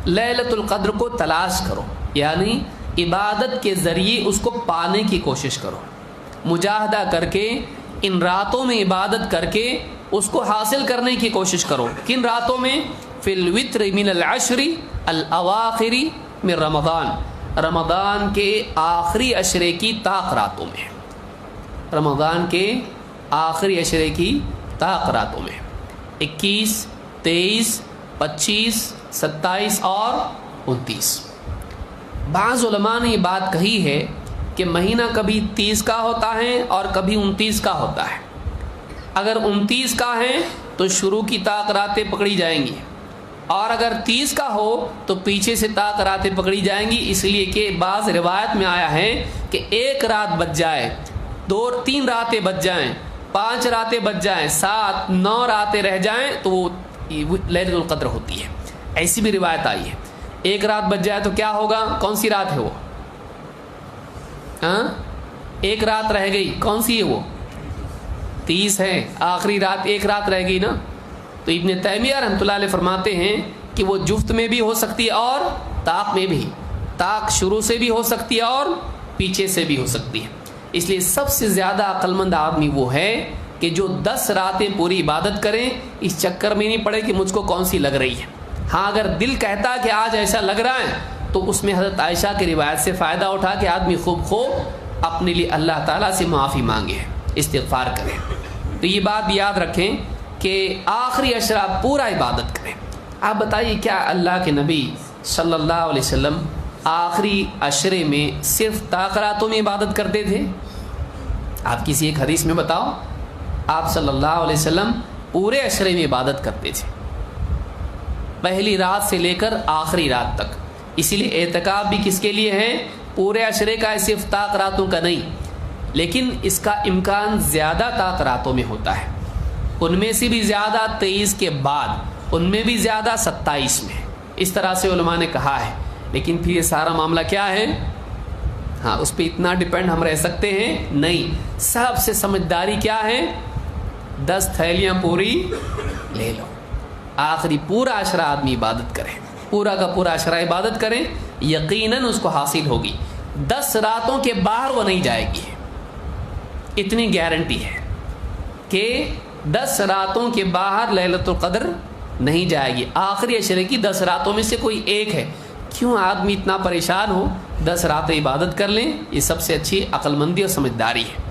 لیلۃ القدر کو تلاش کرو، یعنی عبادت کے ذریعے اس کو پانے کی کوشش کرو، مجاہدہ کر کے ان راتوں میں عبادت کر کے اس کو حاصل کرنے کی کوشش کرو۔ کن راتوں میں؟ فی الوتر من العشر الاواخر من رمضان، رمضان کے آخری عشرے کی طاق راتوں میں، رمضان کے آخری عشرے کی طاق راتوں میں 21، 23، 25، 27 اور 29۔ بعض علماء نے یہ بات کہی ہے کہ مہینہ کبھی 30 کا ہوتا ہے اور کبھی 29 کا ہوتا ہے۔ اگر 29 کا ہے تو شروع کی طاق راتیں پکڑی جائیں گی، اور اگر 30 کا ہو تو پیچھے سے طاق راتیں پکڑی جائیں گی، اس لیے کہ بعض روایت میں آیا ہے کہ ایک رات بچ جائے، 2-3 راتیں بچ جائیں، 5 راتیں بچ جائیں، 7، 9 راتیں رہ جائیں تو وہ لیلۃ القدر ہوتی ہے۔ ایسی بھی روایت آئی ہے۔ ایک رات بچ جائے تو کیا ہوگا؟ کون سی رات ہے وہ؟ ہاں، ایک رات رہ گئی، کون سی ہے وہ؟ 30 ہے، آخری رات ایک رات رہ گئی نا۔ تو ابن تیمیہ رحمۃ اللہ علیہ فرماتے ہیں کہ وہ جفت میں بھی ہو سکتی ہے اور طاق میں بھی، طاق شروع سے بھی ہو سکتی ہے اور پیچھے سے بھی ہو سکتی ہے۔ اس لیے سب سے زیادہ عقل مند آدمی وہ ہے کہ جو 10 راتیں پوری عبادت کریں، اس چکر میں نہیں پڑے کہ مجھ کو کون سی لگ رہی ہے۔ ہاں، اگر دل کہتا کہ آج ایسا لگ رہا ہے تو اس میں حضرت عائشہ کی روایت سے فائدہ اٹھا کے آدمی خوب اپنے لیے اللہ تعالیٰ سے معافی مانگے، استغفار کرے۔ تو یہ بات یاد رکھیں کہ آخری عشرہ پورا عبادت کریں۔ آپ بتائیے کیا اللہ کے نبی صلی اللہ علیہ وسلم آخری عشرے میں صرف طاق راتوں میں عبادت کرتے تھے؟ آپ کسی ایک حدیث میں بتاؤ۔ آپ صلی اللہ علیہ وسلم پورے عشرے میں عبادت کرتے تھے، پہلی رات سے لے کر آخری رات تک۔ اسی لیے اعتکاف بھی کس کے لیے ہے؟ پورے عشرے کا، صرف طاق راتوں کا نہیں، لیکن اس کا امکان زیادہ طاق راتوں میں ہوتا ہے، ان میں سے بھی زیادہ 23 کے بعد، ان میں بھی زیادہ 27 میں، اس طرح سے علماء نے کہا ہے۔ لیکن پھر یہ سارا معاملہ کیا ہے؟ ہاں، اس پہ اتنا ڈیپینڈ ہم رہ سکتے ہیں؟ نہیں۔ سب سے سمجھداری کیا ہے؟ 10 تھیلیاں پوری لے لو، آخری پورا عشرہ آدمی عبادت کرے، پورا کا پورا عشرہ عبادت کریں، یقیناً اس کو حاصل ہوگی۔ 10 راتوں کے باہر وہ نہیں جائے گی، اتنی گارنٹی ہے کہ 10 راتوں کے باہر لیلۃ القدر نہیں جائے گی۔ آخری عشرے کی 10 راتوں میں سے کوئی ایک ہے، کیوں آدمی اتنا پریشان ہو؟ 10 راتیں عبادت کر لیں، یہ سب سے اچھی عقل مندی اور سمجھداری ہے۔